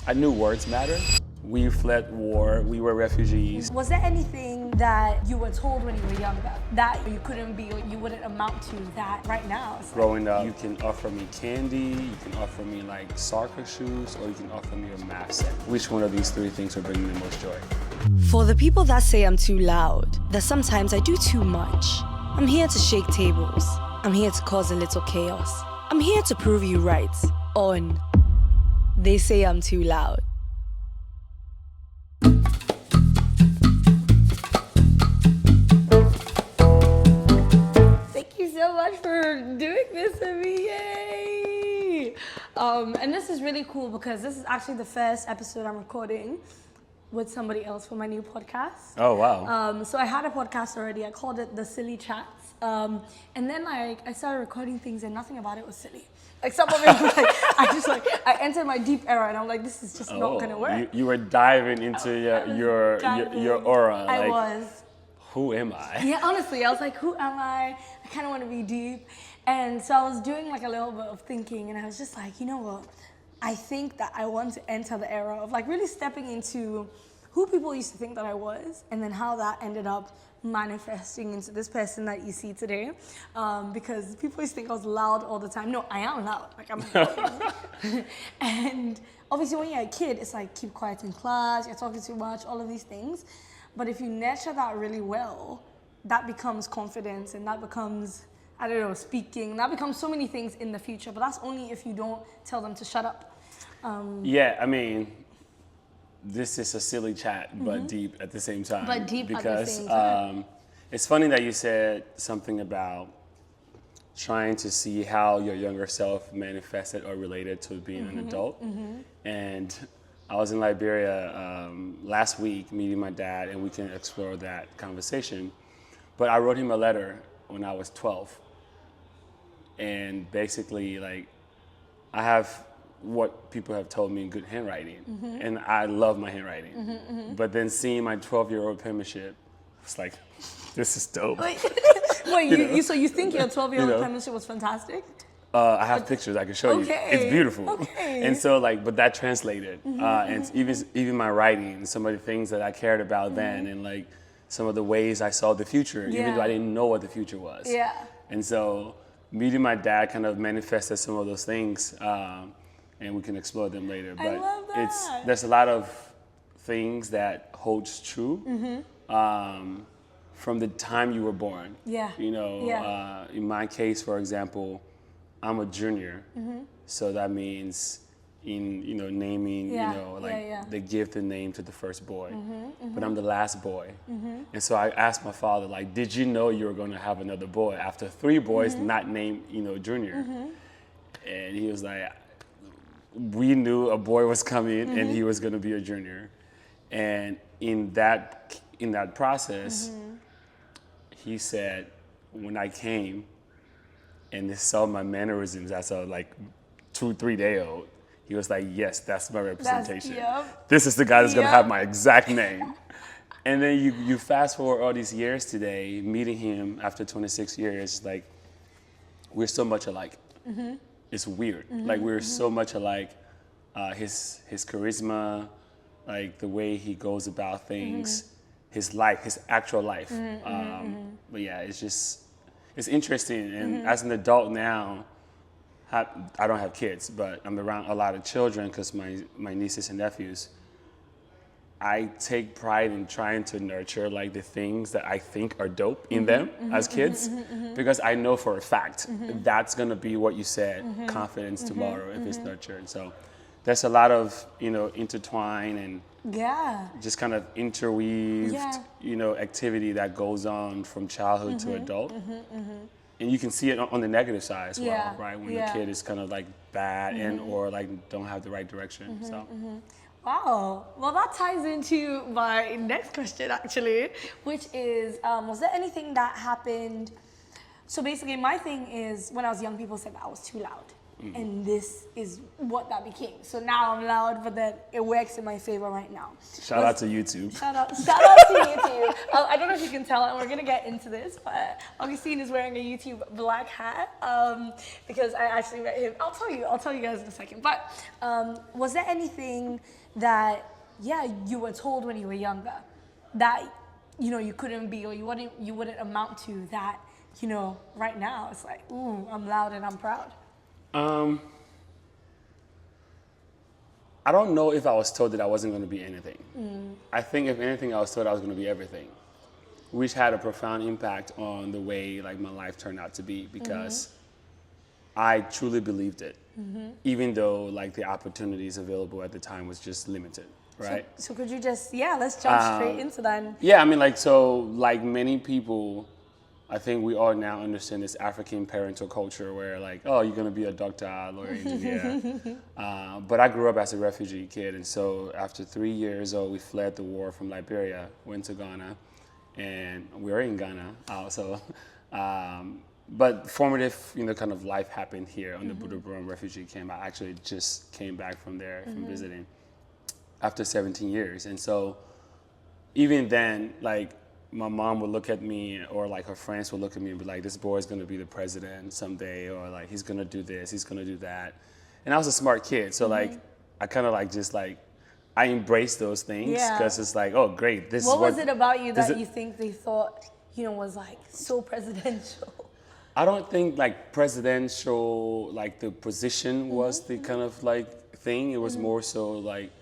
I knew words matter. We fled war, we were refugees. Was there anything that you were told when you were young that you couldn't be or you wouldn't amount to that right now? Growing up, you can offer me candy, you can offer me like soccer shoes, or you can offer me a math set. Which one of these three things will bring me the most joy? For the people that say I'm too loud, that sometimes I do too much, I'm here to shake tables. I'm here to cause a little chaos. I'm here to prove you right on They Say I'm Too Loud. Thank you so much for doing this with me, yay! And this is really cool because this is actually the first episode I'm recording with somebody else for my new podcast. Oh, wow. So I had a podcast already. I called it The Silly Chats. And then I started recording things and nothing about it was silly. Like some of it was I entered my deep era and I'm like, this is just not gonna work. You were diving into your aura. I was. Who am I? Yeah, honestly, I was like, who am I? I kind of want to be deep. And so I was doing like a little bit of thinking and I was just like, you know what? I think that I want to enter the era of like really stepping into who people used to think that I was and then how that ended up manifesting into this person that you see today. Because people used to think I was loud all the time. No, I am loud. Like I'm loud. And obviously when you're a kid, it's like keep quiet in class, you're talking too much, all of these things. But if you nurture that really well, that becomes confidence and that becomes, I don't know, speaking. That becomes so many things in the future, but that's only if you don't tell them to shut up. Yeah, I mean, this is a silly chat, but deep at the same time. But deep because, at the same time. It's funny that you said something about trying to see how your younger self manifested or related to being an adult. And I was in Liberia last week meeting my dad, and we can explore that conversation. But I wrote him a letter when I was 12. And basically, like, I have what people have told me good handwriting, and I love my handwriting. But then seeing my 12-year-old penmanship, it's like, this is dope. Wait, so you think your 12-year-old penmanship was fantastic? I have pictures I can show you. It's beautiful. Okay. And so but that translated. And even my writing, some of the things that I cared about then, and like some of the ways I saw the future, even though I didn't know what the future was. Yeah. And so meeting my dad kind of manifested some of those things, and we can explore them later. But I love that. there's a lot of things that holds true from the time you were born. Yeah. You know, in my case, for example, I'm a junior, so that means naming, they give the name to the first boy, but I'm the last boy, and so I asked my father, like, did you know you were going to have another boy after 3 boys not named, junior? And he was like, we knew a boy was coming and he was going to be a junior, and in that process, he said, when I came and they saw my mannerisms as a like 2-3 day old, he was like, yes, that's my representation. This is the guy that's gonna have my exact name. And then you fast forward all these years today, meeting him after 26 years, like we're so much alike. It's weird. Like we're so much alike. His charisma, like the way he goes about things, his life, his actual life. But yeah, it's interesting, and as an adult now, I don't have kids, but I'm around a lot of children because my nieces and nephews. I take pride in trying to nurture like the things that I think are dope in them as kids, because I know for a fact that's gonna be what you said, confidence tomorrow if it's nurtured. So there's a lot of intertwine and just kind of interweaved, activity that goes on from childhood to adult. And you can see it on the negative side as well, right? When the kid is kind of like bad and or like don't have the right direction. Wow. Well, that ties into my next question actually, which is, was there anything that happened? So basically my thing is when I was young, people said that I was too loud. And this is what that became. So now I'm loud, but then it works in my favor right now. Shout out to YouTube. Shout out to YouTube. I don't know if you can tell, and we're gonna get into this, but Augustine is wearing a YouTube black hat because I actually met him. I'll tell you guys in a second. But was there anything that you were told when you were younger that you couldn't be, or you wouldn't amount to, that right now it's like, ooh, I'm loud and I'm proud? I don't know if I was told that I wasn't going to be anything. I think if anything, I was told I was going to be everything, which had a profound impact on the way like my life turned out to be, because I truly believed it, even though like the opportunities available at the time was just limited, right? So could you just, let's jump straight into that. Yeah, I mean, like many people, I think we all now understand this African parental culture where like, oh, you're gonna be a doctor, lawyer, engineer. But I grew up as a refugee kid, and so after 3 years old, we fled the war from Liberia, went to Ghana, and we're in Ghana also. But formative, kind of life happened here on the Buduburam refugee camp. I actually just came back from there, from visiting, after 17 years. And so even then, like, my mom would look at me, or like her friends would look at me and be like, this boy's gonna be the president someday, or like he's gonna do this, he's gonna do that. And I was a smart kid, so like I kind of like just like I embraced those things because it's like, oh great, this is what was it about you that you think they thought was like so presidential? I don't think like presidential, like the position was the kind of like thing. It was more so like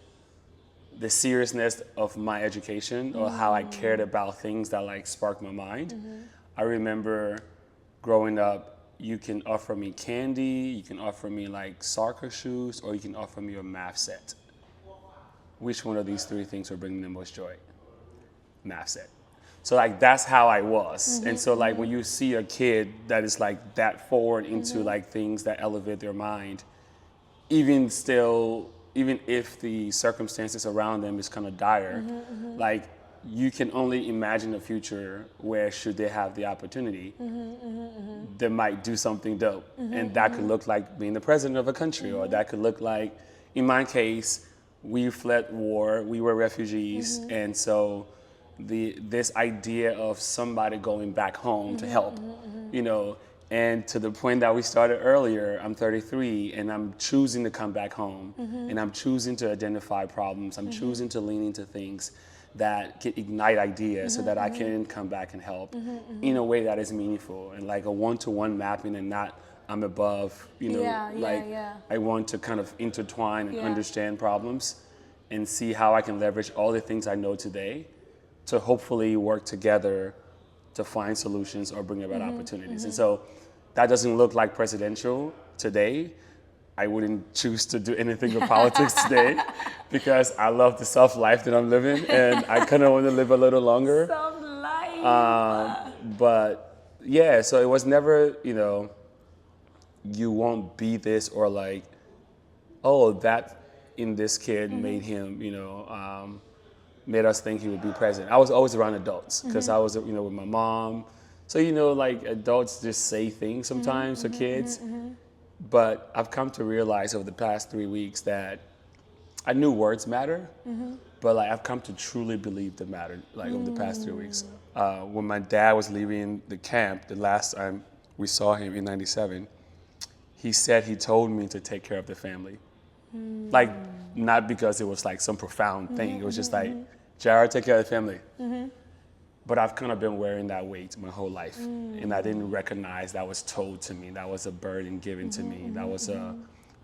the seriousness of my education, or how I cared about things that like sparked my mind. I remember growing up, you can offer me candy, you can offer me like soccer shoes, or you can offer me a math set. Which one of these three things were bringing the most joy? Math set. So like that's how I was. And so like when you see a kid that is like that forward into like things that elevate their mind, even if the circumstances around them is kind of dire, like you can only imagine a future where, should they have the opportunity, they might do something dope. And that could look like being the president of a country, or that could look like, in my case, we fled war, we were refugees, and so this idea of somebody going back home to help, and to the point that we started earlier, I'm 33 and I'm choosing to come back home, and I'm choosing to identify problems. I'm choosing to lean into things that can ignite ideas so that I can come back and help in a way that is meaningful, and like a one-to-one mapping, and not I'm above, I want to kind of intertwine and understand problems and see how I can leverage all the things I know today to hopefully work together to find solutions or bring about opportunities. And so that doesn't look like presidential today. I wouldn't choose to do anything with politics today because I love the soft life that I'm living, and I kind of want to live a little longer. Soft life. But yeah, so it was never, you won't be this, or like, oh, that in this kid made him, made us think he would be president. I was always around adults because I was, with my mom. So, like adults just say things sometimes to kids. But I've come to realize over the past 3 weeks that I knew words matter, but like I've come to truly believe they matter, like over the past 3 weeks. When my dad was leaving the camp, the last time we saw him in '97, he said he told me to take care of the family. Like, not because it was like some profound thing. It was just like, Jared, take care of the family. But I've kind of been wearing that weight my whole life. And I didn't recognize that was told to me. That was a burden given to me. That was a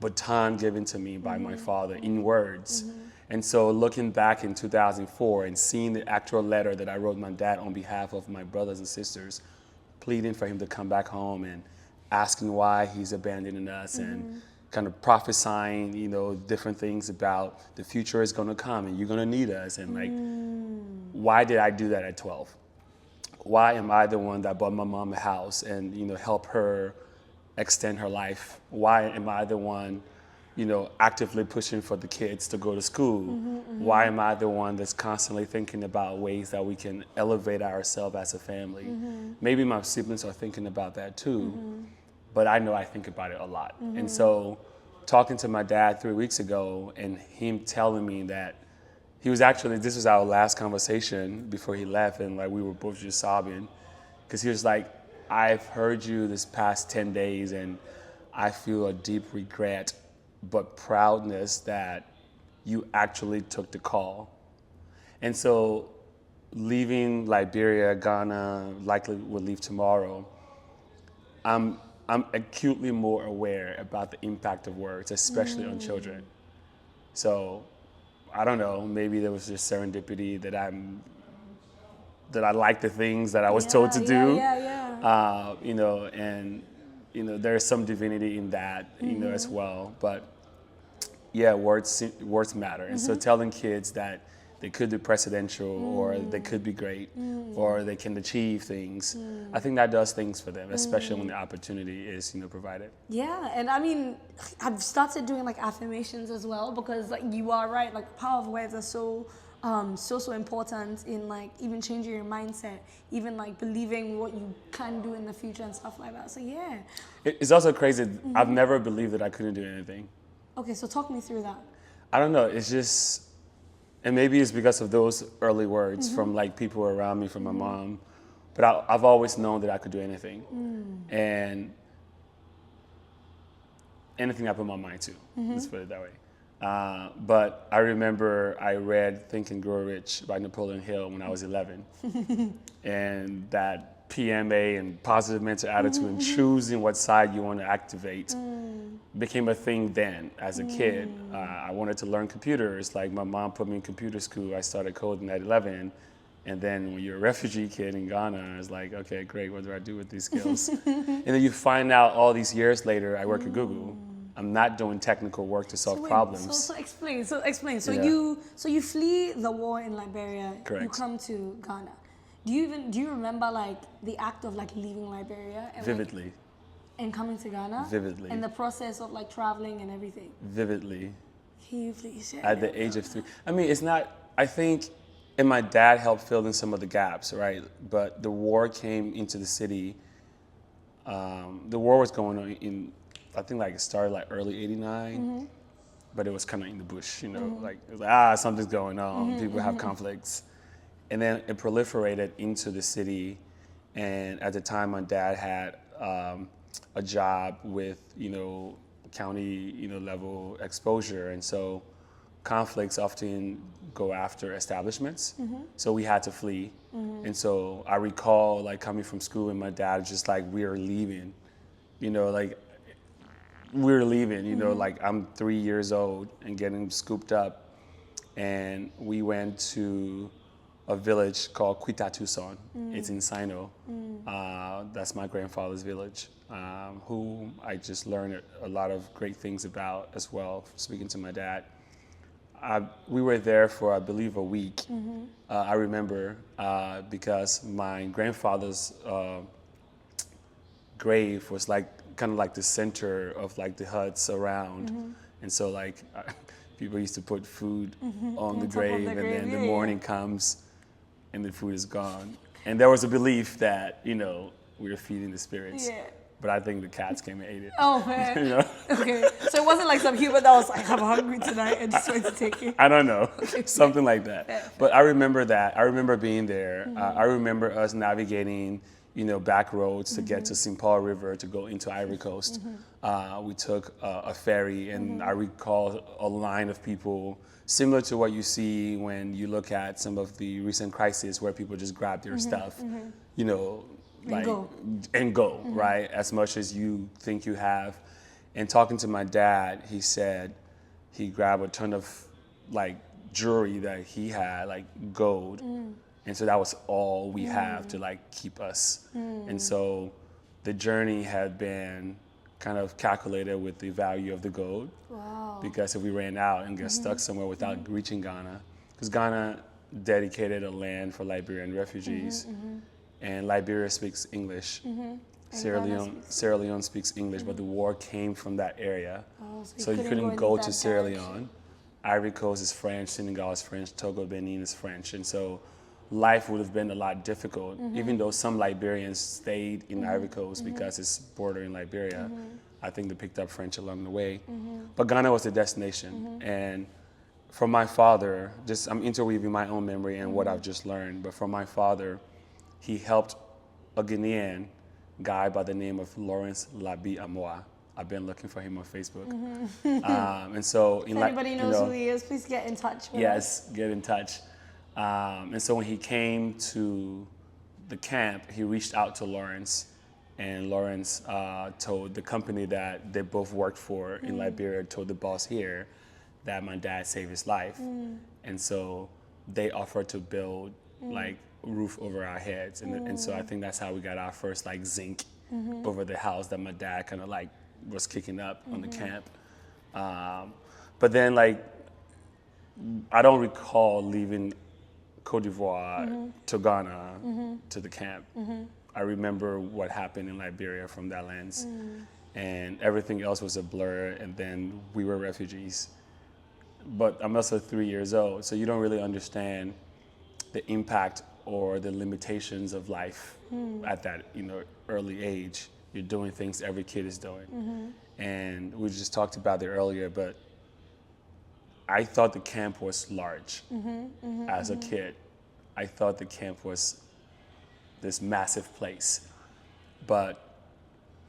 baton given to me by my father in words. And so looking back in 2004 and seeing the actual letter that I wrote my dad on behalf of my brothers and sisters, pleading for him to come back home and asking why he's abandoning us, and kind of prophesying, different things about the future is going to come and you're going to need us. And like, why did I do that at 12? Why am I the one that bought my mom a house and, help her extend her life? Why am I the one, actively pushing for the kids to go to school? Why am I the one that's constantly thinking about ways that we can elevate ourselves as a family? Maybe my siblings are thinking about that too. but I know I think about it a lot. And so talking to my dad 3 weeks ago and him telling me that he was actually, this was our last conversation before he left, and like we were both just sobbing, because he was like, I've heard you this past 10 days and I feel a deep regret, but proudness that you actually took the call. And so leaving Liberia, Ghana, likely will leave tomorrow, I'm acutely more aware about the impact of words, especially on children. So I don't know, maybe there was just serendipity that I like the things that I was told to do. You know, and you know, there's some divinity in that, you know, as well. But yeah, words matter. And so telling kids that they could be presidential, or they could be great, or they can achieve things, I think that does things for them, especially when the opportunity is, you know, provided. Yeah, and I mean, I've started doing like affirmations as well, because like you are right, like power of words are so important in like even changing your mindset, even like believing what you can do in the future and stuff like that. So yeah. It's also crazy. I've never believed that I couldn't do anything. Okay, so talk me through that. I don't know. It's just, and maybe it's because of those early words from like people around me, from my mom. But I've always known that I could do anything, and anything I put my mind to. Let's put it that way. But I remember I read Think and Grow Rich by Napoleon Hill when I was 11, and that PMA and positive mental attitude and choosing what side you want to activate became a thing then as a kid. I wanted to learn computers. Like my mom put me in computer school. I started coding at 11. And then when you're a refugee kid in Ghana, it's like, okay, great, what do I do with these skills? And then you find out all these years later, I work at Google. I'm not doing technical work to solve problems. So explain. So Yeah. you flee the war in Liberia. Correct. You come to Ghana. Do you remember like the act of like leaving Liberia and Vividly. like, and coming to Ghana? Vividly. And the process of like traveling and everything. Vividly. Can you please share? At the age of 3. I mean, it's not, I think, and my dad helped fill in some of the gaps, right? But the war came into the city. The war was going on in, I think like it started like early 89, but it was kind of in the bush, you know, like, it was like, something's going on, people have conflicts. And then it proliferated into the city. And at the time, my dad had a job with, you know, county, you know, level exposure. And so conflicts often go after establishments. So we had to flee. And so I recall like coming from school and my dad just like, we're leaving, you know, like we're leaving, you know, like I'm 3 years old and getting scooped up. And we went to a village called Kwita Tucson. It's in Sino. That's my grandfather's village, who I just learned a lot of great things about as well, speaking to my dad. We were there for, I believe, a week. I remember because my grandfather's grave was like kind of like the center of like the huts around. And so like people used to put food on the grave, and then the morning comes and the food is gone. And there was a belief that, you know, we were feeding the spirits. But I think the cats came and ate it. Oh, man. You know? Okay. So it wasn't like some human that was like, I'm hungry tonight and just went to take it. I don't know. Something like that. But I remember that. I remember being there. I remember us navigating, you know, back roads to get to St. Paul River to go into Ivory Coast. We took a ferry, and I recall a line of people similar to what you see when you look at some of the recent crises where people just grab their stuff, you know, like and go, right? As much as you think you have. And talking to my dad, he said he grabbed a ton of like jewelry that he had, like gold. And so that was all we have to like keep us. And so the journey had been kind of calculated with the value of the gold. Wow. Because if we ran out and got stuck somewhere without reaching Ghana, because Ghana dedicated a land for Liberian refugees, and Liberia speaks English. Sierra Leone speaks English, but the war came from that area. Oh, so you couldn't go to Sierra Leone. Ivory Coast is French, Senegal is French, Togo, Benin is French. And so life would have been a lot difficult, even though some Liberians stayed in Ivory Coast because it's bordering Liberia. I think they picked up French along the way. But Ghana was the destination. And from my father, I'm interweaving my own memory and what I've just learned, but from my father, he helped a Ghanaian guy by the name of Lawrence Labi Amoa. I've been looking for him on Facebook. And so, if anybody knows who he is, please get in touch with us. Yes, get in touch. And so when he came to the camp, he reached out to Lawrence, and Lawrence told the company that they both worked for in Liberia, told the boss here that my dad saved his life. And so they offered to build like a roof over our heads. And so I think that's how we got our first like zinc over the house that my dad kind of like was kicking up on the camp. But then like, I don't recall leaving Cote d'Ivoire to Ghana to the camp. I remember what happened in Liberia from that lens. And everything else was a blur, and then we were refugees. But I'm also 3 years old, so you don't really understand the impact or the limitations of life at that early age. You're doing things every kid is doing. And we just talked about it earlier, but I thought the camp was large as a kid. I thought the camp was this massive place. But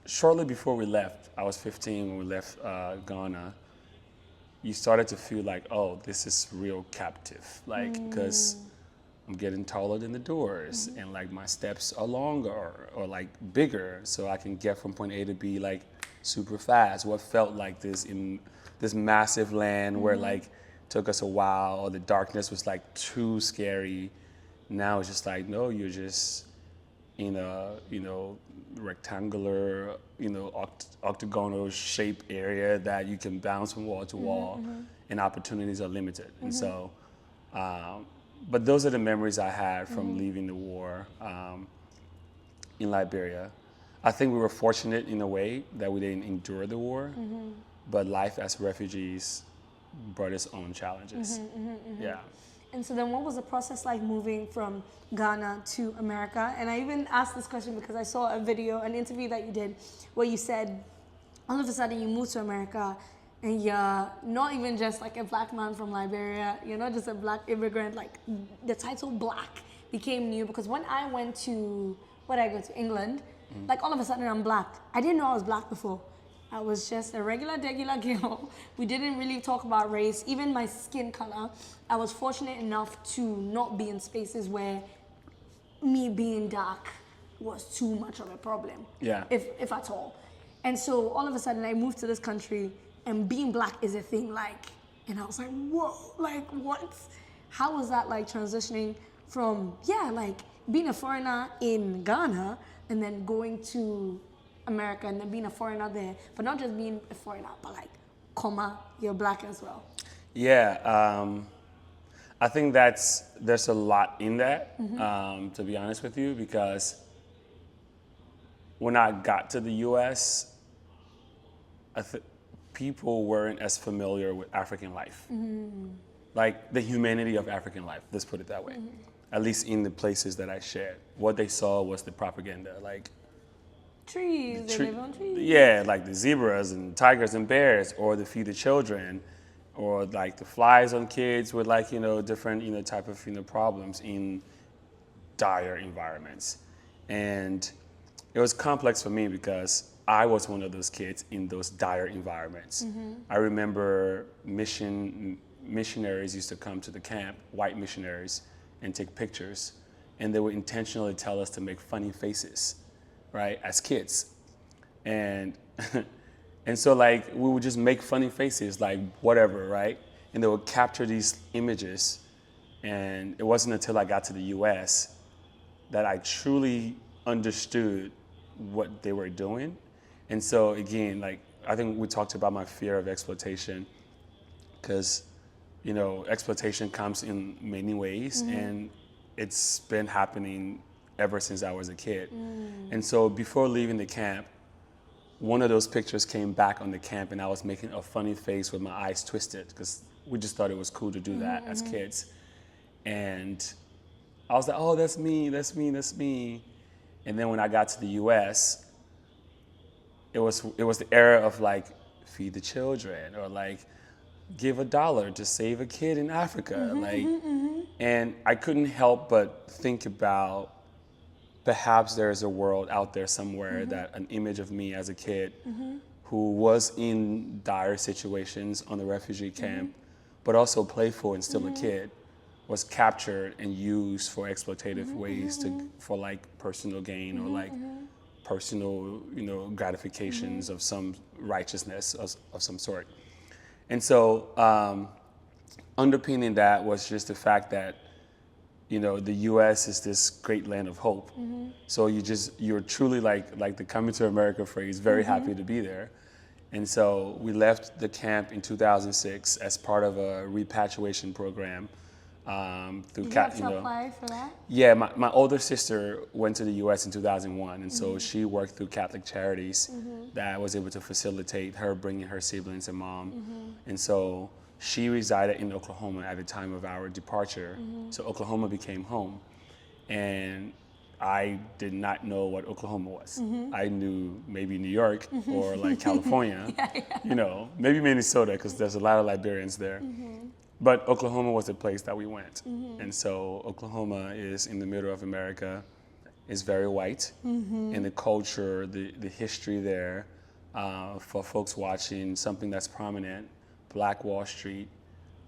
shortly before we left, I was 15 when we left Ghana, you started to feel like, oh, this is real captive. Like, because I'm getting taller than the doors and like my steps are longer or like bigger, so I can get from point A to B like super fast. What felt like this in this massive land where like took us a while, or the darkness was like too scary. Now it's just like, no, you're just in a rectangular, octagonal shape area that you can bounce from wall to wall, and opportunities are limited. And so, but those are the memories I had from leaving the war in Liberia. I think we were fortunate in a way that we didn't endure the war, but life as refugees brought its own challenges. Yeah. And so then what was the process like moving from Ghana to America? And I even asked this question because I saw a video, an interview that you did, where you said all of a sudden you moved to America and you're not even just like a black man from Liberia, you're not just a black immigrant, like the title black became new, because when I went to, England, like all of a sudden I'm black. I didn't know I was black before. I was just a regular girl. We didn't really talk about race, even my skin color. I was fortunate enough to not be in spaces where me being dark was too much of a problem, if at all. And so all of a sudden I moved to this country and being black is a thing, like, and I was like, whoa, like what? How was that like transitioning from, like being a foreigner in Ghana and then going to America and then being a foreigner there, but not just being a foreigner, but like, you're black as well. Yeah, I think there's a lot in that, to be honest with you, because when I got to the U.S., people weren't as familiar with African life, like the humanity of African life, let's put it that way, at least in the places that I shared. What they saw was the propaganda, like, trees, they live on trees. Yeah, like the zebras and tigers and bears, or the feed the children, or like the flies on kids with like, different, type of, problems in dire environments. And it was complex for me because I was one of those kids in those dire environments. I remember missionaries used to come to the camp, white missionaries, and take pictures. And they would intentionally tell us to make funny faces, right, as kids. And and so like we would just make funny faces, like whatever, right? And they would capture these images. And it wasn't until I got to the US that I truly understood what they were doing. And so again, like I think we talked about my fear of exploitation, because exploitation comes in many ways, and it's been happening ever since I was a kid. And so before leaving the camp, one of those pictures came back on the camp, and I was making a funny face with my eyes twisted because we just thought it was cool to do that as kids. And I was like, oh, that's me, that's me, that's me. And then when I got to the U.S., it was the era of like feed the children or like give $1 to save a kid in Africa, and I couldn't help but think about perhaps there is a world out there somewhere that an image of me as a kid who was in dire situations on the refugee camp, but also playful and still a kid, was captured and used for exploitative ways for like personal gain or like personal, gratifications of some righteousness of some sort. And so underpinning that was just the fact that, the U.S. is this great land of hope. So you're truly like the coming to America phrase, very happy to be there. And so we left the camp in 2006 as part of a repatriation program. Through Did you have to apply for that? Yeah, my older sister went to the U.S. in 2001, and so she worked through Catholic Charities that was able to facilitate her bringing her siblings and mom. And so she resided in Oklahoma at the time of our departure. So Oklahoma became home, and I did not know what Oklahoma was. I knew maybe New York or like California, maybe Minnesota, because there's a lot of Liberians there. But Oklahoma was the place that we went. And so Oklahoma is in the middle of America. It's very white. And the culture, the history there, for folks watching, something that's prominent, Black Wall Street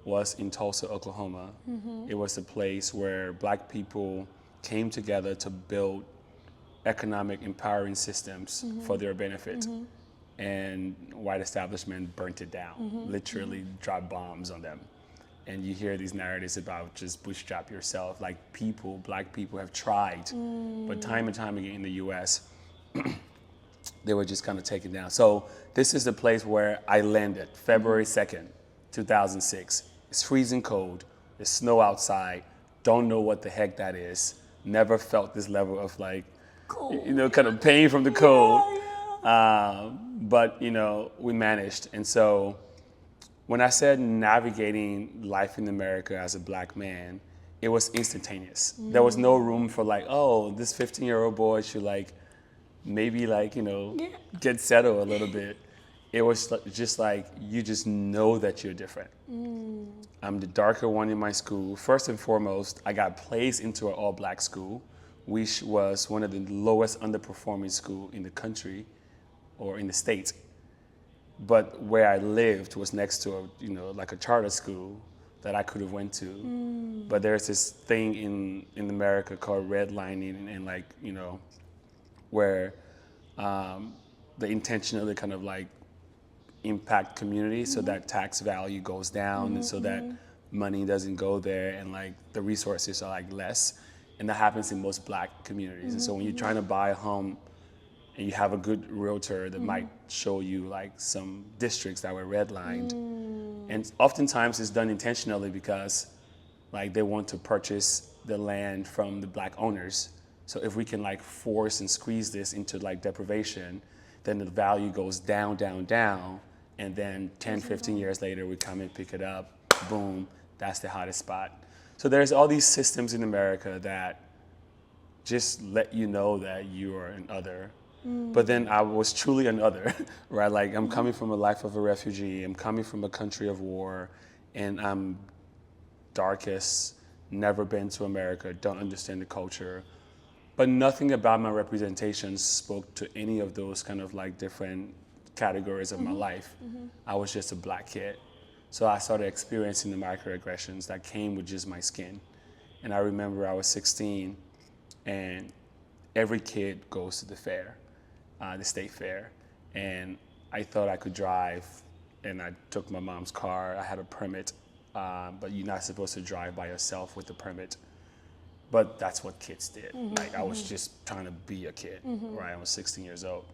was in Tulsa, Oklahoma. It was a place where Black people came together to build economic empowering systems for their benefit. And white establishment burnt it down, literally dropped bombs on them. And you hear these narratives about just bootstrap yourself. Like Black people have tried, but time and time again in the US, they were just kind of taken down. So this is the place where I landed, February 2nd, 2006. It's freezing cold, there's snow outside, don't know what the heck that is. Never felt this level of like, kind of pain from the cold. But, we managed. And so when I said navigating life in America as a Black man, it was instantaneous. There was no room for like, oh, this 15-year-old boy should like, maybe like, get settled a little bit. It was just like, you just know that you're different. I'm the darker one in my school. First and foremost, I got placed into an all-Black school, which was one of the lowest underperforming school in the country or in the state. But where I lived was next to like a charter school that I could have went to. But there's this thing in America called redlining and like, where they intentionally kind of like impact communities so that tax value goes down and so that money doesn't go there and like the resources are like less. And that happens in most Black communities. And so when you're trying to buy a home and you have a good realtor that might show you like some districts that were redlined. And oftentimes it's done intentionally because like they want to purchase the land from the Black owners. So if we can like force and squeeze this into like deprivation, then the value goes down, down, down. And then 10, 15 years later, we come and pick it up, boom, that's the hottest spot. So there's all these systems in America that just let you know that you are an other. But then I was truly an other, right? Like I'm coming from a life of a refugee, I'm coming from a country of war, and I'm darkest, never been to America, don't understand the culture. But nothing about my representation spoke to any of those kind of like different categories of my life. I was just a Black kid. So I started experiencing the microaggressions that came with just my skin. And I remember I was 16 and every kid goes to the fair, the state fair. And I thought I could drive and I took my mom's car. I had a permit, but you're not supposed to drive by yourself with a permit. But that's what kids did. Like I was just trying to be a kid, right? I was 16 years old.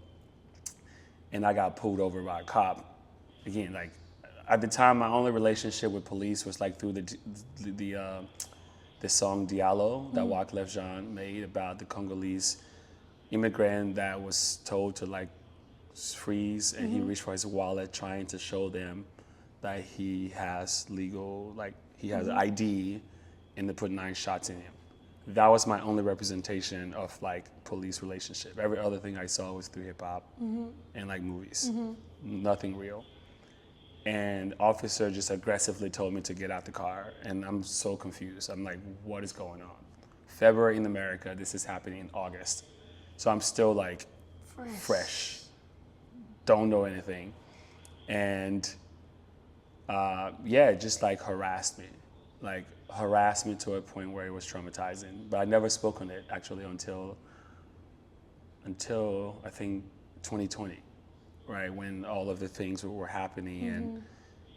And I got pulled over by a cop. Again, like at the time, my only relationship with police was like through the song Diallo that Wyclef Jean made about the Congolese immigrant that was told to like freeze, and he reached for his wallet trying to show them that he has legal, like he has an ID, and to put 9 shots in him. that was my only representation of like police relationship. Every other thing I saw was through hip hop and like movies, nothing real. And officer just aggressively told me to get out the car, and I'm so confused. I'm like, what is going on? February in America, this is happening in August. So I'm still like fresh. Don't know anything. And just like harassed me to a point where it was traumatizing. But I never spoke on it actually until I think 2020, right? When all of the things were happening and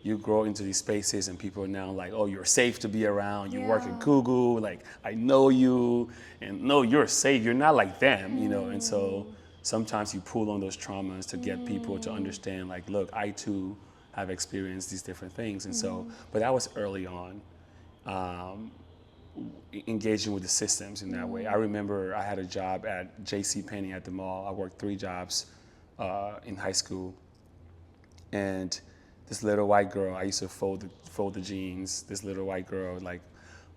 you grow into these spaces and people are now like, oh, you're safe to be around. You work at Google, like I know you, and no, you're safe. You're not like them, you know? And so sometimes you pull on those traumas to get people to understand like, look, I too have experienced these different things. And so, but that was early on. Engaging with the systems in that way. I remember I had a job at JCPenney at the mall. I worked 3 jobs in high school. And this little white girl, I used to fold the jeans. This little white girl, like,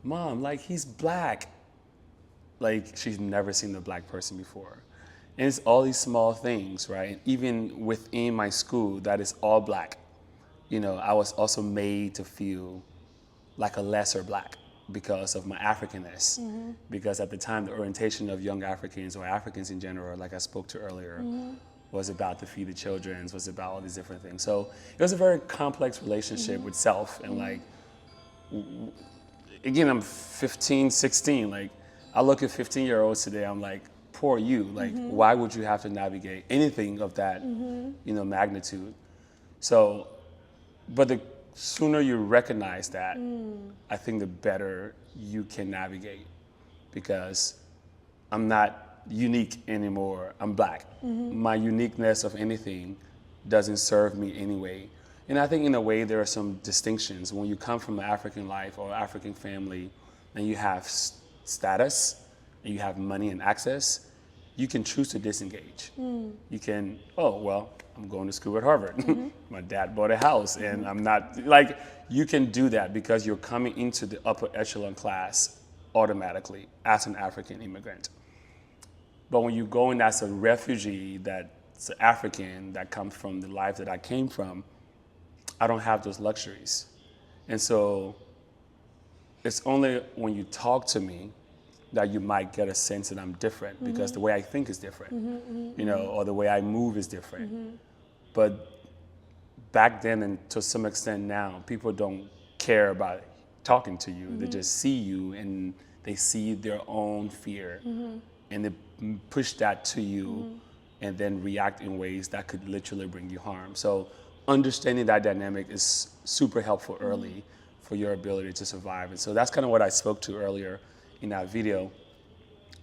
Mom, like he's black. Like she's never seen a black person before. And it's all these small things, right? And even within my school, that is all black. You know, I was also made to feel like a lesser black because of my Africanness. Because at the time, the orientation of young Africans or Africans in general, like I spoke to earlier, was about to feed the children, was about all these different things. So it was a very complex relationship with self. And like, again, I'm 15, 16. Like, I look at 15-year-olds today, I'm like, poor you. Like, why would you have to navigate anything of that, you know, magnitude? So, but the sooner you recognize that, I think the better you can navigate, because I'm not unique anymore. I'm black. My uniqueness of anything doesn't serve me anyway. And I think in a way there are some distinctions. When you come from an African life or African family and you have status and you have money and access, you can choose to disengage. You can, oh, well, I'm going to school at Harvard. My dad bought a house and I'm not, like, you can do that because you're coming into the upper echelon class automatically as an African immigrant. But when you go in as a refugee that's African, that comes from the life that I came from, I don't have those luxuries. And so it's only when you talk to me that you might get a sense that I'm different, because the way I think is different, you know, or the way I move is different. But back then, and to some extent now, people don't care about talking to you. They just see you and they see their own fear and they push that to you and then react in ways that could literally bring you harm. So understanding that dynamic is super helpful early for your ability to survive. And so that's kind of what I spoke to earlier in that video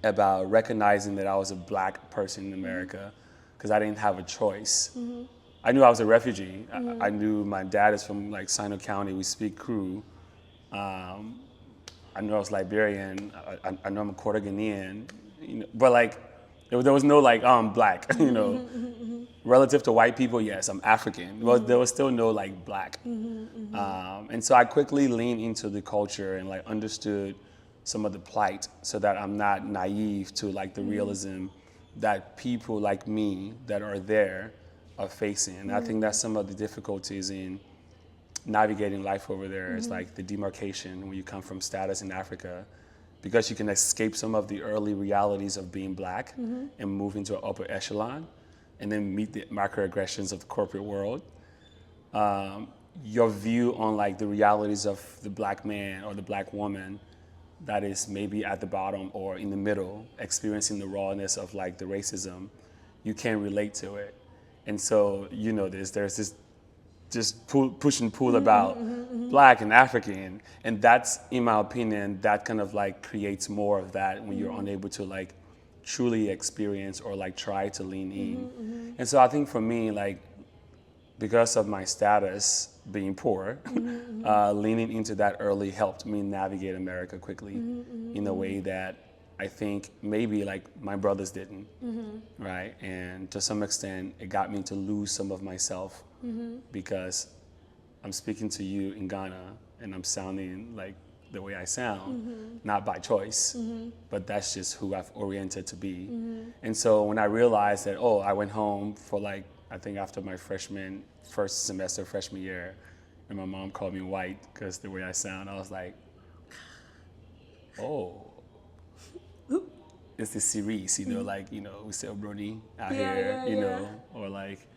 about recognizing that I was a black person in America because I didn't have a choice. I knew I was a refugee. I knew my dad is from like Sino County. We speak Kru. I knew I was Liberian. I know I'm a quarter Ghanaian. You know, but like, there was no like, oh, I'm black, you know. Relative to white people, yes, I'm African. Well, there was still no like black. And so I quickly leaned into the culture and like understood some of the plight so that I'm not naive to like the realism that people like me that are there are facing. And I think that's some of the difficulties in navigating life over there. It's like the demarcation when you come from status in Africa, because you can escape some of the early realities of being black and move into an upper echelon and then meet the microaggressions of the corporate world. Your view on like the realities of the black man or the black woman that is maybe at the bottom or in the middle, experiencing the rawness of like the racism, you can't relate to it. And so, you know, there's this just push and pull about black and African. And that's, in my opinion, that kind of like creates more of that when you're unable to like truly experience or like try to lean in. And so I think for me, like, because of my status being poor, leaning into that early helped me navigate America quickly in a way that I think maybe like my brothers didn't, right? And to some extent, it got me to lose some of myself because I'm speaking to you in Ghana and I'm sounding like the way I sound, not by choice, but that's just who I've oriented to be. And so when I realized that, I went home for like, I think after my first semester freshman year, and my mom called me white because the way I sound, I was like, it's the series, like, we sell brony out here, or like,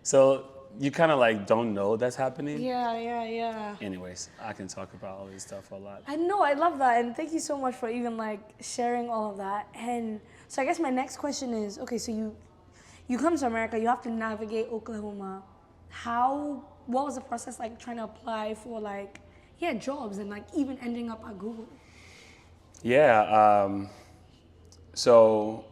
so you kind of like don't know that's happening. Yeah. Anyways, I can talk about all this stuff a lot. I know, I love that, and thank you so much for even like sharing all of that. And so I guess my next question is, okay, so you come to America, you have to navigate Oklahoma. What was the process like trying to apply for like, jobs and like even ending up at Google? Yeah, so.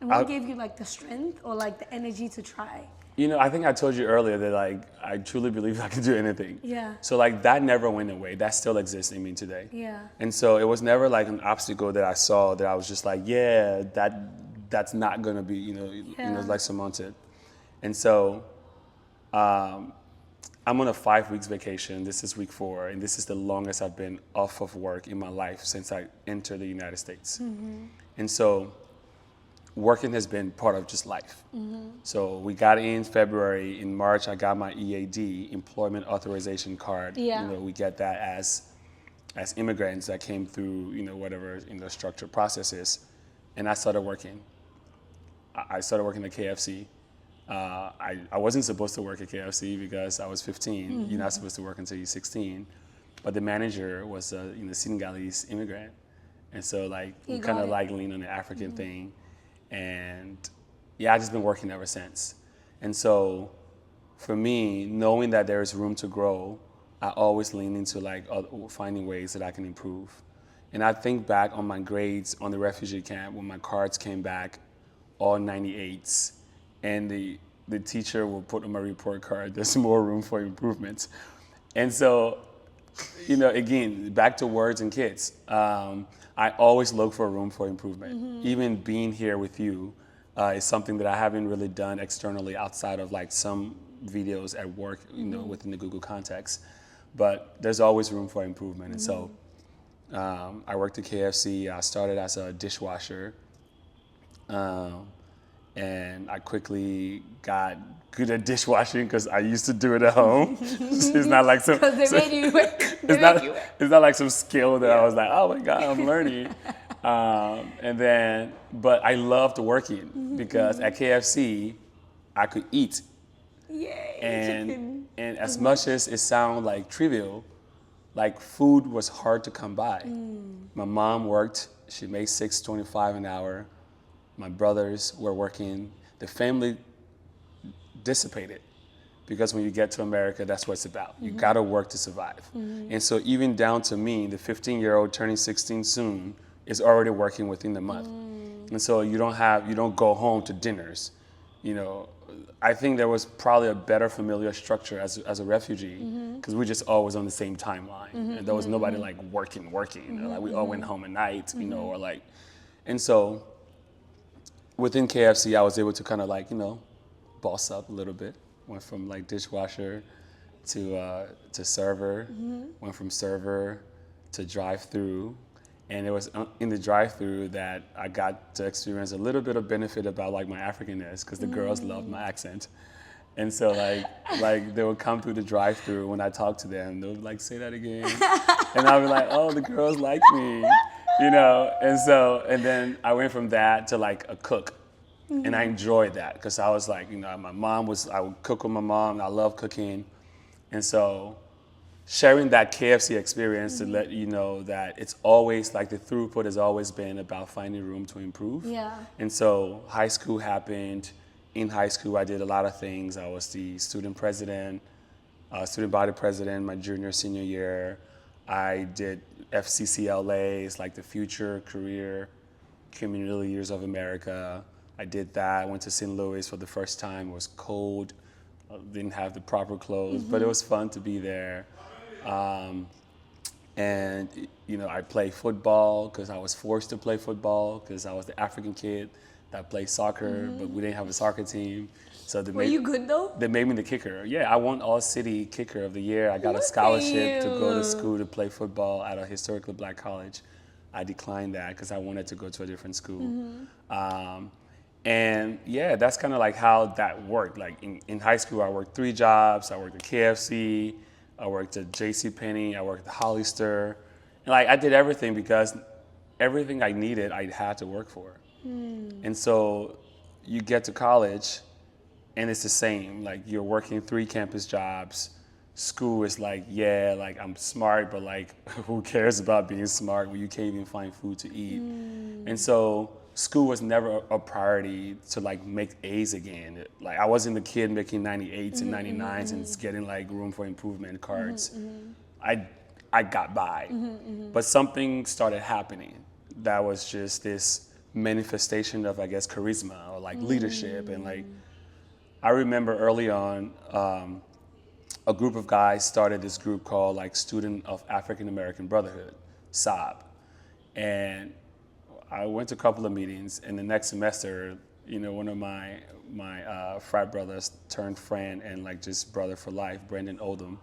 And what gave you like the strength or like the energy to try? I think I told you earlier that like I truly believe I can do anything. Yeah. So like that never went away. That still exists in me today. Yeah. And so it was never like an obstacle that I saw that I was just like, that's not gonna be, like surmounted. And so I'm on a 5 weeks vacation. This is week 4, and this is the longest I've been off of work in my life since I entered the United States. And so working has been part of just life. So we got in February. In March, I got my EAD, Employment Authorization Card. Yeah. We get that as immigrants that came through, whatever, structured processes. And I started working. I started working at KFC. I wasn't supposed to work at KFC because I was 15. You're not supposed to work until you're 16. But the manager was a Senegalese immigrant. And so like we kind of like lean on the African thing. And I've just been working ever since. And so for me, knowing that there is room to grow, I always lean into like finding ways that I can improve. And I think back on my grades on the refugee camp when my cards came back, all 98s, and the teacher will put on my report card, there's more room for improvement. And so, again, back to words and kids. I always look for room for improvement. Even being here with you is something that I haven't really done externally outside of like some videos at work, within the Google context. But there's always room for improvement. And so I worked at KFC. I started as a dishwasher. And I quickly got good at dishwashing because I used to do it at home. It's not like some. Because they made you. It's not like some skill that I was like, oh my God, I'm learning. But I loved working because at KFC, I could eat. Yay, and as much as it sounds like trivial, like food was hard to come by. My mom worked; she made $6.25 an hour. My brothers were working. The family dissipated because when you get to America, that's what it's about. You gotta work to survive. And so even down to me, the 15-year-old turning 16 soon, is already working within the month. And so you don't go home to dinners. I think there was probably a better familiar structure as a refugee because we're just always on the same timeline. And there was nobody like working. Like we all went home at night, or like, and so within KFC, I was able to kind of like, boss up a little bit. Went from like dishwasher to server, went from server to drive-through. And it was in the drive-through that I got to experience a little bit of benefit about like my Africanness because the girls loved my accent. And so like they would come through the drive-through when I talked to them, they would like, say that again. And I'd be like, oh, the girls like me. And then I went from that to like a cook. And I enjoyed that because I was like, I would cook with my mom. I love cooking. And so sharing that KFC experience to let you know that it's always like the throughput has always been about finding room to improve. Yeah. And so high school happened. In high school, I did a lot of things. I was the student president, student body president my junior, senior year. I did FCCLAs, like the Future Career Community Leaders of America. I did that. I went to St. Louis for the first time. It was cold. Didn't have the proper clothes, but it was fun to be there. I played football because I was forced to play football because I was the African kid that play soccer, but we didn't have a soccer team. So Were you good though? They made me the kicker. Yeah, I won All-City Kicker of the Year. I got a scholarship to go to school to play football at a historically black college. I declined that because I wanted to go to a different school. And yeah, that's kind of like how that worked. Like in high school, I worked 3 jobs. I worked at KFC, I worked at JCPenney, I worked at Hollister. And like I did everything because everything I needed, I had to work for. And so you get to college and it's the same. Like you're working 3 campus jobs. School is like, yeah, like I'm smart, but like who cares about being smart when you can't even find food to eat? And so school was never a priority to like make A's again. Like I wasn't the kid making 98s and 99s and getting like room for improvement cards. I got by, but something started happening that was just this manifestation of, I guess, charisma or like leadership. And like, I remember early on, a group of guys started this group called like Student of African American Brotherhood, SOB. And I went to a couple of meetings, and the next semester, you know, one of my frat brothers turned friend and like just brother for life, Brendan Oldham,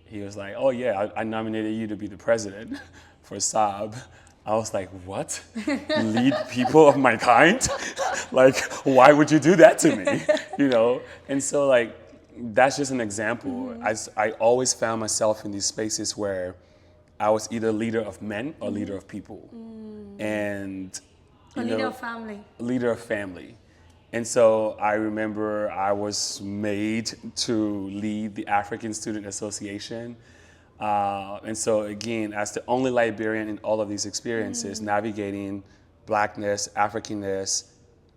he was like, oh yeah, I nominated you to be the president for SOB. I was like, what? Lead people of my kind? Like, why would you do that to me? You know? And so like, that's just an example. I always found myself in these spaces where I was either leader of men or leader of people. And leader of family. Leader of family. And so I remember I was made to lead the African Student Association. And so again, as the only Liberian in all of these experiences, navigating Blackness, Africanness,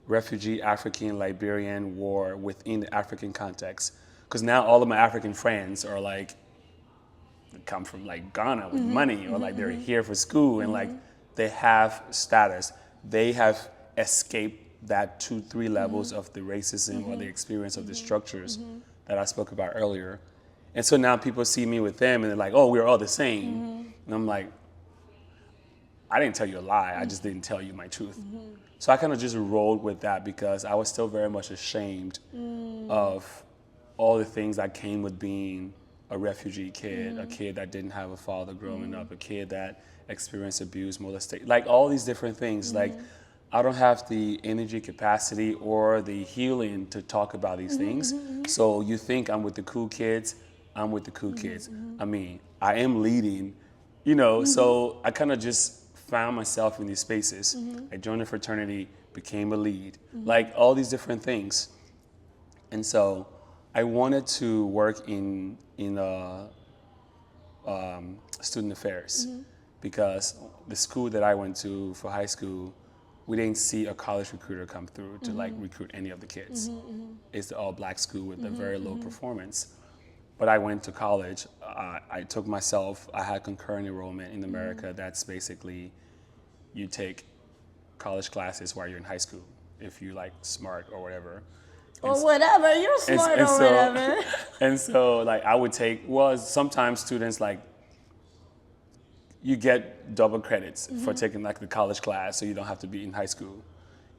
refugee, African, Liberian war within the African context. Because now all of my African friends are like, come from like Ghana with money, or like they're here for school, and like they have status. They have escaped that 2-3 levels of the racism or the experience of the structures that I spoke about earlier. And so now people see me with them and they're like, oh, we're all the same. And I'm like, I didn't tell you a lie, I just didn't tell you my truth. So I kind of just rolled with that because I was still very much ashamed of all the things that came with being a refugee kid, a kid that didn't have a father growing up, a kid that experienced abuse, molestation, like all these different things. Like I don't have the energy, capacity, or the healing to talk about these things. So you think I'm with the cool kids, I'm with the cool kids. I mean, I am leading, you know, so I kind of just found myself in these spaces. I joined a fraternity, became a lead, like all these different things. And so I wanted to work in student affairs because the school that I went to for high school, we didn't see a college recruiter come through to like recruit any of the kids. It's the all-black school with a very low performance. But I went to college. I took myself, I had concurrent enrollment in America. That's basically you take college classes while you're in high school if you like smart or whatever. Or whatever, you're smart or whatever. And so like I would take, well, sometimes students like, you get double credits for taking like the college class so you don't have to be in high school.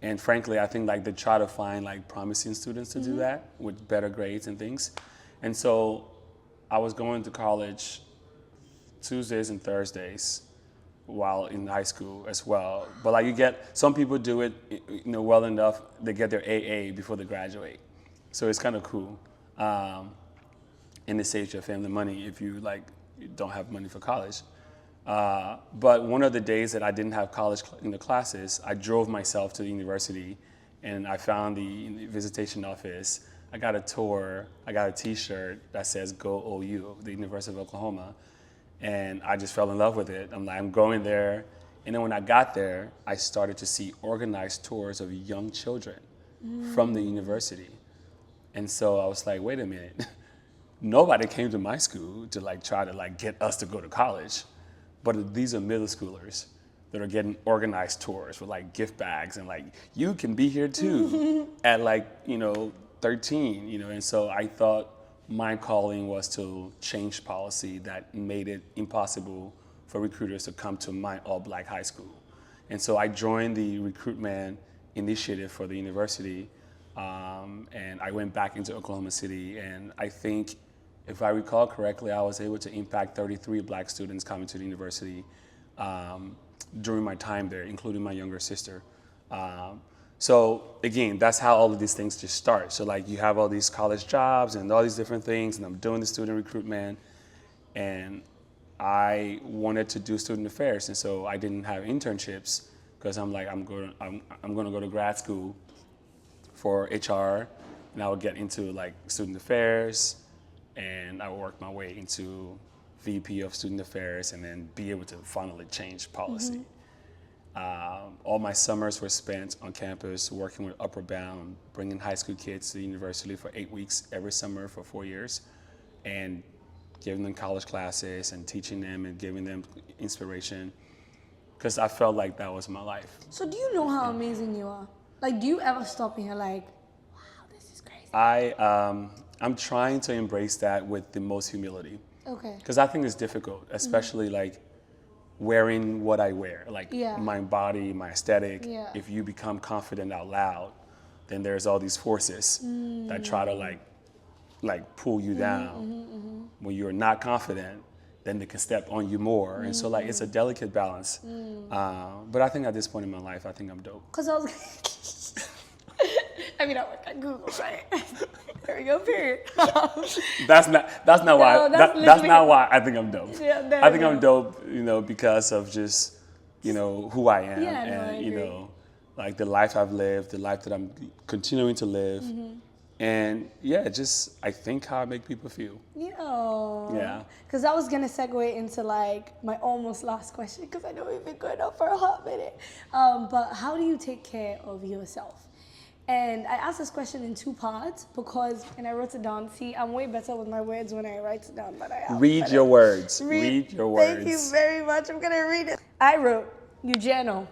And frankly, I think like they try to find like promising students to do that with better grades and things. And so I was going to college Tuesdays and Thursdays while in high school as well. But like you get, some people do it, you know, well enough, they get their AA before they graduate. So it's kind of cool. And it saves your family money if you like you don't have money for college. But one of the days that I didn't have college classes, I drove myself to the university and I found the visitation office. I got a tour, I got a t-shirt that says Go OU, the University of Oklahoma. And I just fell in love with it. I'm like, I'm going there. And then when I got there, I started to see organized tours of young children from the university. And so I was like, wait a minute. Nobody came to my school to like try to like get us to go to college. But these are middle schoolers that are getting organized tours with like gift bags and like, you can be here too at like, 13, And so I thought my calling was to change policy that made it impossible for recruiters to come to my all-black high school. And so I joined the recruitment initiative for the university. And I went back into Oklahoma City, and I think, if I recall correctly, I was able to impact 33 Black students coming to the university during my time there, including my younger sister. So again, that's how all of these things just start. So like you have all these college jobs and all these different things, and I'm doing the student recruitment, and I wanted to do student affairs, and so I didn't have internships because I'm like, I'm going to go to grad school for HR, and I would get into like student affairs, and I would work my way into VP of student affairs, and then be able to finally change policy. All my summers were spent on campus working with Upward Bound, bringing high school kids to the university for 8 weeks every summer for 4 years, and giving them college classes and teaching them and giving them inspiration, because I felt like that was my life. So do you know how amazing you are? Like, do you ever stop and you're like, wow, this is crazy? I'm trying to embrace that with the most humility. Okay. Because I think it's difficult, especially like wearing what I wear, like my body, my aesthetic. Yeah. If you become confident out loud, then there's all these forces that try to like pull you down. When you're not confident, then they can step on you more. And so like it's a delicate balance. But I think at this point in my life, I think I'm dope. Because I was I mean, I work at Google, right? There we go, period. That's not why I think I'm dope. Yeah, I think I'm dope, because of just, who I am, and like the life I've lived, the life that I'm continuing to live, and just I think how I make people feel. Yeah. Because I was gonna segue into like my almost last question, because I know we've been going on for a hot minute. But how do you take care of yourself? And I asked this question in 2 parts because, and I wrote it down. See, I'm way better with my words when I write it down than I am. Read your words. Read your words. Thank you very much. I'm going to read it. I wrote, you journal.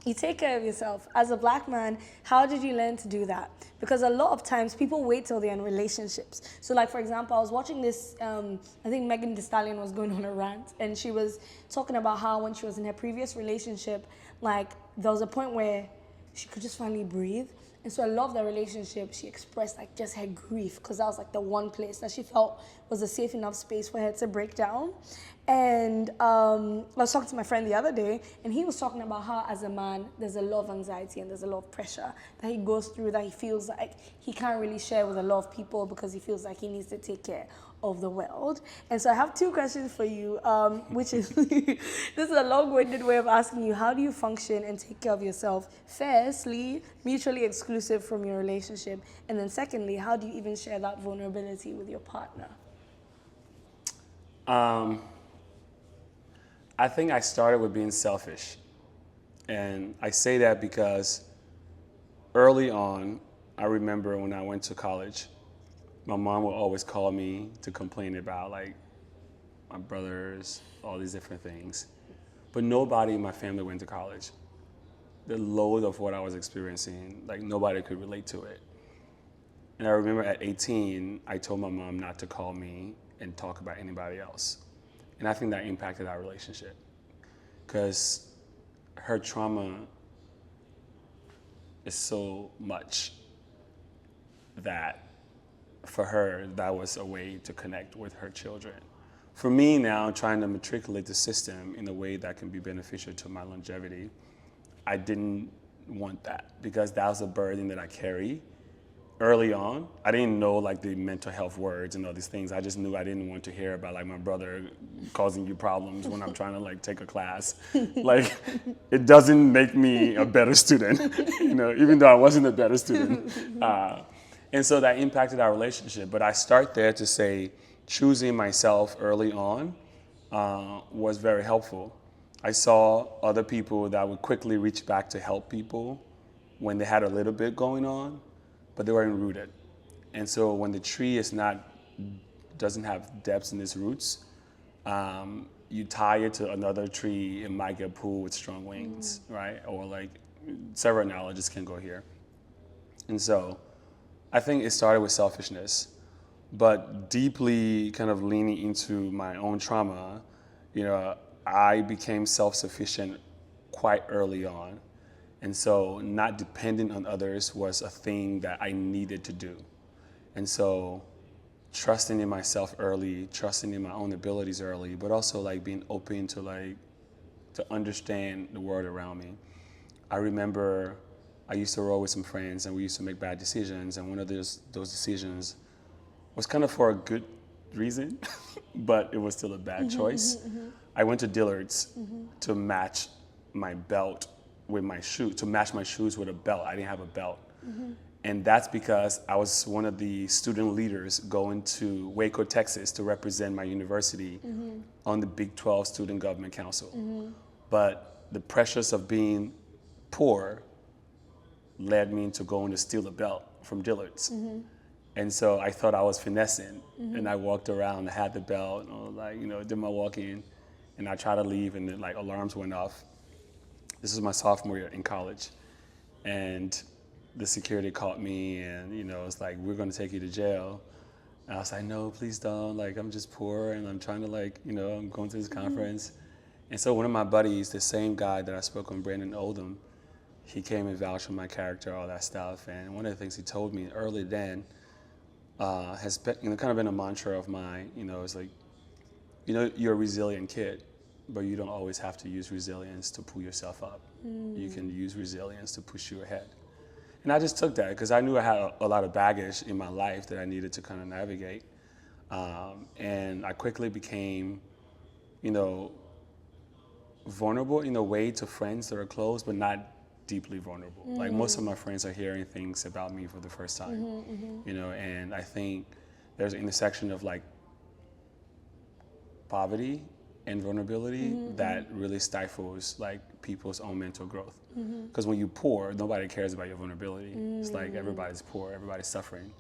You take care of yourself. As a Black man, how did you learn to do that? Because a lot of times people wait till they're in relationships. So like, for example, I was watching this, I think Megan Thee Stallion was going on a rant, and she was talking about how when she was in her previous relationship, like there was a point where she could just finally breathe. And so I love that relationship. She expressed like just her grief, because that was like the one place that she felt was a safe enough space for her to break down. And I was talking to my friend the other day, and he was talking about how as a man, there's a lot of anxiety and there's a lot of pressure that he goes through, that he feels like he can't really share with a lot of people because he feels like he needs to take care of the world. And so I have 2 questions for you, which is, this is a long-winded way of asking you, how do you function and take care of yourself? Firstly, mutually exclusive from your relationship. And then secondly, how do you even share that vulnerability with your partner? I think I started with being selfish. And I say that because early on, I remember when I went to college, my mom would always call me to complain about like my brothers, all these different things. But nobody in my family went to college. The load of what I was experiencing, like nobody could relate to it. And I remember at 18, I told my mom not to call me and talk about anybody else. And I think that impacted our relationship, because her trauma is so much that for her, that was a way to connect with her children. For me now, trying to matriculate the system in a way that can be beneficial to my longevity, I didn't want that, because that was a burden that I carry early on. I didn't know like the mental health words and all these things. I just knew I didn't want to hear about like my brother causing you problems when I'm trying to like take a class. Like, it doesn't make me a better student, even though I wasn't a better student. And so that impacted our relationship. But I start there to say choosing myself early on was very helpful. I saw other people that would quickly reach back to help people when they had a little bit going on, but they weren't rooted. And so when the tree doesn't have depths in its roots, you tie it to another tree, it might get pulled with strong wings, right? Or like several analogies can go here. And so I think it started with selfishness, but deeply kind of leaning into my own trauma, I became self-sufficient quite early on. And so not dependent on others was a thing that I needed to do. And so trusting in myself early, trusting in my own abilities early, but also like being open to like, to understand the world around me. I remember I used to roll with some friends and we used to make bad decisions, and one of those decisions was kind of for a good reason, but it was still a bad choice. I went to Dillard's to match my belt with my shoe, to match my shoes with a belt. I didn't have a belt. And that's because I was one of the student leaders going to Waco, Texas to represent my university on the Big 12 Student Government Council. But the pressures of being poor led me into going to steal a belt from Dillard's. And so I thought I was finessing, and I walked around and had the belt, and I was like, you know, did my walk in, and I tried to leave, and then like alarms went off. This was my sophomore year in college, and the security caught me, and you know, it's like, we're gonna take you to jail. And I was like, no, please don't. Like, I'm just poor, and I'm trying to like, you know, I'm going to this conference. And so one of my buddies, the same guy that I spoke on, Brandon Oldham, he came and vouched for my character, all that stuff. And one of the things he told me early then has been, you know, kind of been a mantra of mine. You know, it's like, you know, you're a resilient kid, but you don't always have to use resilience to pull yourself up. You can use resilience to push you ahead. And I just took that because I knew I had a lot of baggage in my life that I needed to kind of navigate. And I quickly became, you know, vulnerable in a way to friends that are close, but not deeply vulnerable. Like most of my friends are hearing things about me for the first time, you know, and I think there's an intersection of like poverty and vulnerability that really stifles like people's own mental growth. Because when you're poor, nobody cares about your vulnerability. It's like everybody's poor, everybody's suffering.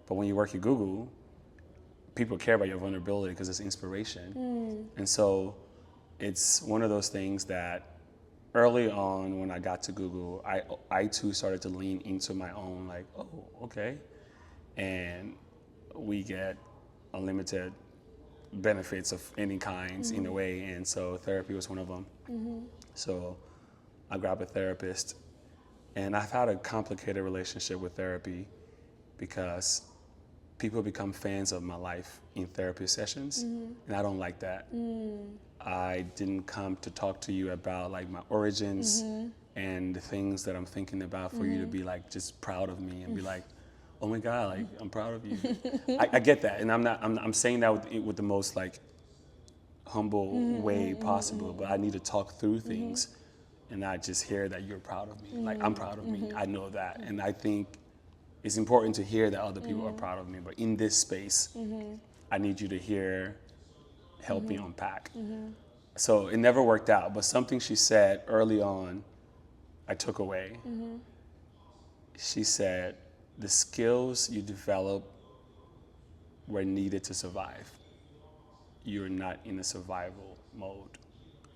But when you work at Google, people care about your vulnerability because it's inspiration. And so it's one of those things that early on when I got to Google, I too started to lean into my own like, oh, okay. And we get unlimited benefits of any kinds in a way, and so therapy was one of them. So I grabbed a therapist, and I've had a complicated relationship with therapy because people become fans of my life in therapy sessions, and I don't like that. I didn't come to talk to you about like my origins and the things that I'm thinking about for you to be like just proud of me and be like, oh my God, like I'm proud of you. I get that, and I'm saying that with the most like humble way possible, but I need to talk through things and not just hear that you're proud of me. Like I'm proud of me, I know that, and I think it's important to hear that other people are proud of me, but in this space, I need you to hear, help me unpack. So it never worked out, but something she said early on, I took away. She said, the skills you develop were needed to survive. You're not in a survival mode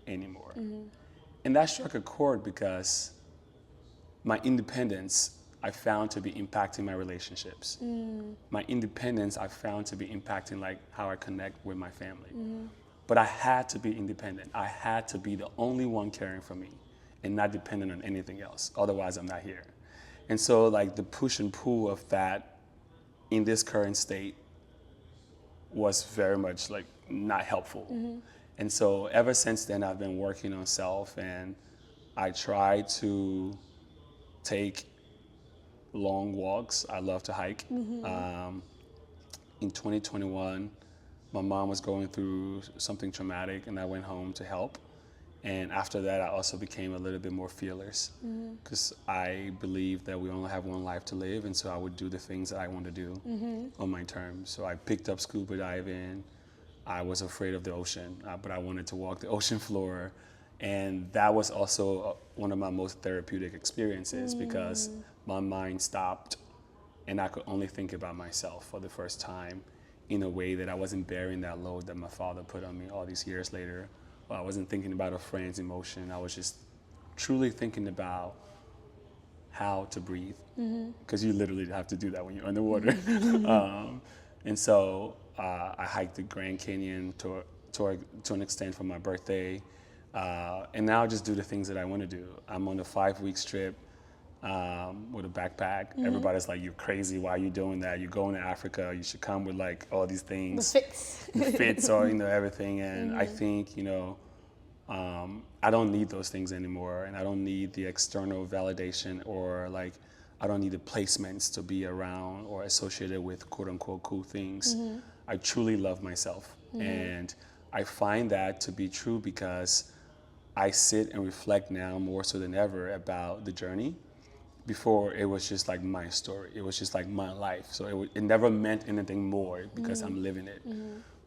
anymore. And that struck a chord because my independence I found to be impacting my relationships. My independence I found to be impacting like how I connect with my family. But I had to be independent. I had to be the only one caring for me and not dependent on anything else. Otherwise, I'm not here. And so like the push and pull of that in this current state was very much like not helpful. And so ever since then, I've been working on self, and I try to take long walks. I love to hike. In 2021, my mom was going through something traumatic, and I went home to help. And after that, I also became a little bit more fearless because I believe that we only have one life to live, and so I would do the things that I want to do on my terms. So I picked up scuba diving. I was afraid of the ocean, but I wanted to walk the ocean floor. And that was also one of my most therapeutic experiences because my mind stopped and I could only think about myself for the first time in a way that I wasn't bearing that load that my father put on me all these years later. Well, I wasn't thinking about a friend's emotion. I was just truly thinking about how to breathe, because you literally have to do that when you're underwater. And so I hiked the Grand Canyon to an extent for my birthday. And now I just do the things that I want to do. I'm on a 5-week trip with a backpack. Everybody's like, you're crazy. Why are you doing that? You're going to Africa. You should come with like all these things. The fits or, everything. And I think, I don't need those things anymore. And I don't need the external validation or like, I don't need the placements to be around or associated with quote unquote cool things. I truly love myself. And I find that to be true because I sit and reflect now more so than ever about the journey. Before, it was just like my story. It was just like my life. So it never meant anything more because I'm living it.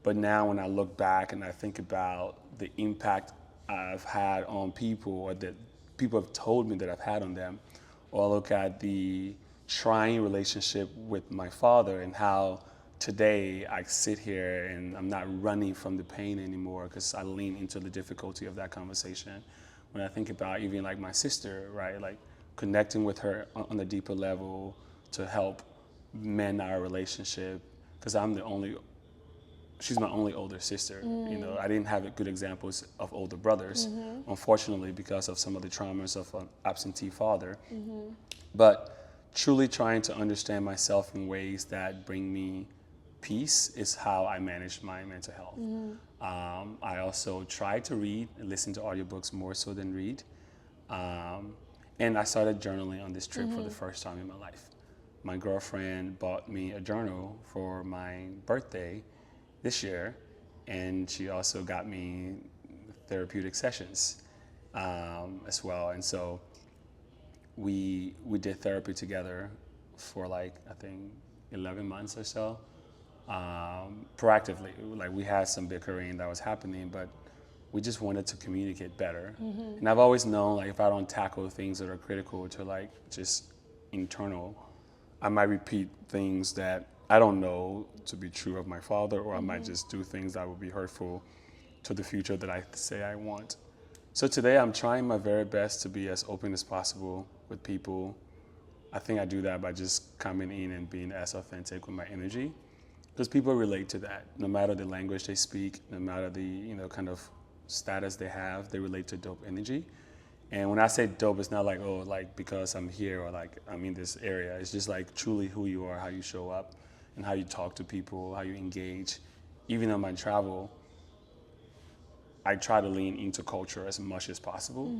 But now when I look back and I think about the impact I've had on people or that people have told me that I've had on them, or I look at the trying relationship with my father and how today I sit here and I'm not running from the pain anymore because I lean into the difficulty of that conversation. When I think about even like my sister, right, like connecting with her on a deeper level to help mend our relationship, because she's my only older sister. I didn't have good examples of older brothers, unfortunately, because of some of the traumas of an absentee father. But truly trying to understand myself in ways that bring me peace is how I manage my mental health. I also try to read and listen to audiobooks more so than read. And I started journaling on this trip for the first time in my life. My girlfriend bought me a journal for my birthday this year, and she also got me therapeutic sessions as well. And so we did therapy together for like, I think 11 months or so, proactively. Like we had some bickering that was happening, but we just wanted to communicate better. And I've always known like if I don't tackle things that are critical to like just internal, I might repeat things that I don't know to be true of my father, or I might just do things that would be hurtful to the future that I say I want. So today I'm trying my very best to be as open as possible with people. I think I do that by just coming in and being as authentic with my energy, because people relate to that. No matter the language they speak, no matter the kind of status they have, they relate to dope energy. And when I say dope, it's not like, oh, like because I'm here or like I'm in this area. It's just like truly who you are, how you show up, and how you talk to people, how you engage. Even on my travel, I try to lean into culture as much as possible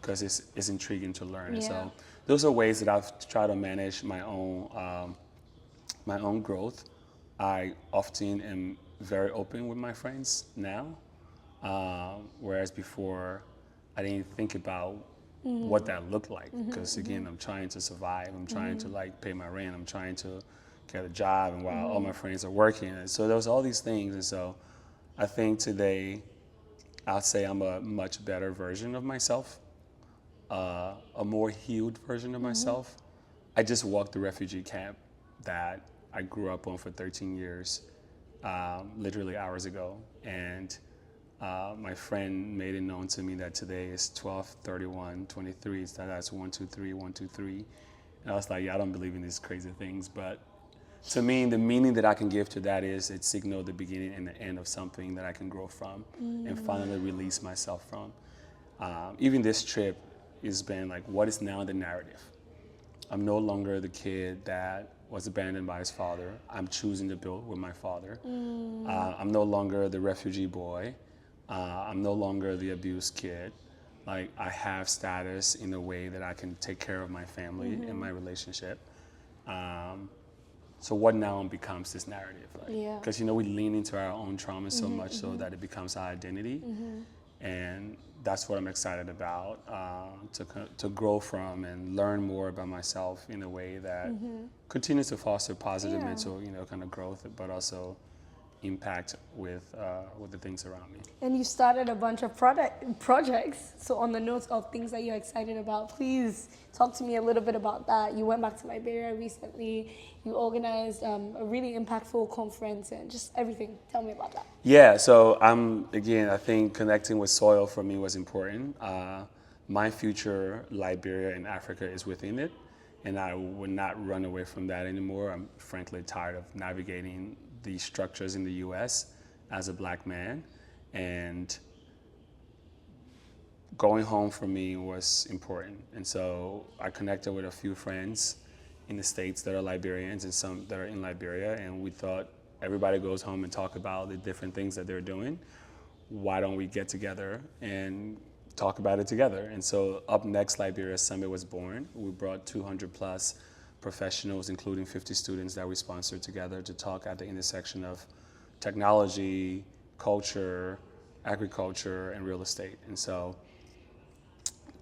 because it's intriguing to learn. And so those are ways that I've tried to manage my own growth. I often am very open with my friends now, whereas before I didn't think about what that looked like, because again, I'm trying to survive. I'm trying to like pay my rent. I'm trying to get a job, and while all my friends are working, and so there was all these things. And so I think today I'll say I'm a much better version of myself, a more healed version of myself. I just walked the refugee camp that I grew up on for 13 years, literally hours ago. And my friend made it known to me that today is 12/31/23, so that's 123, 123. And I was like, yeah, I don't believe in these crazy things, but to me, the meaning that I can give to that is it signaled the beginning and the end of something that I can grow from and finally release myself from. Even this trip has been like, what is now the narrative? I'm no longer the kid that was abandoned by his father. I'm choosing to build with my father. I'm no longer the refugee boy. I'm no longer the abused kid. Like, I have status in a way that I can take care of my family and my relationship. So what now becomes this narrative? Because, we lean into our own trauma so much so that it becomes our identity. And that's what I'm excited about, to grow from and learn more about myself in a way that continues to foster positive mental, kind of growth, but also impact with the things around me. And you started a bunch of projects. So on the notes of things that you're excited about, please talk to me a little bit about that. You went back to Liberia recently. You organized a really impactful conference and just everything. Tell me about that. Yeah, so I think connecting with soil for me was important. My future, Liberia and Africa, is within it, and I would not run away from that anymore. I'm frankly tired of navigating the structures in the U.S. as a black man, and going home for me was important. And so I connected with a few friends in the States that are Liberians and some that are in Liberia, and we thought everybody goes home and talk about the different things that they're doing. Why don't we get together and talk about it together? And so Up Next Liberia Summit was born. We brought 200 plus professionals, including 50 students that we sponsored together to talk at the intersection of technology, culture, agriculture, and real estate. And so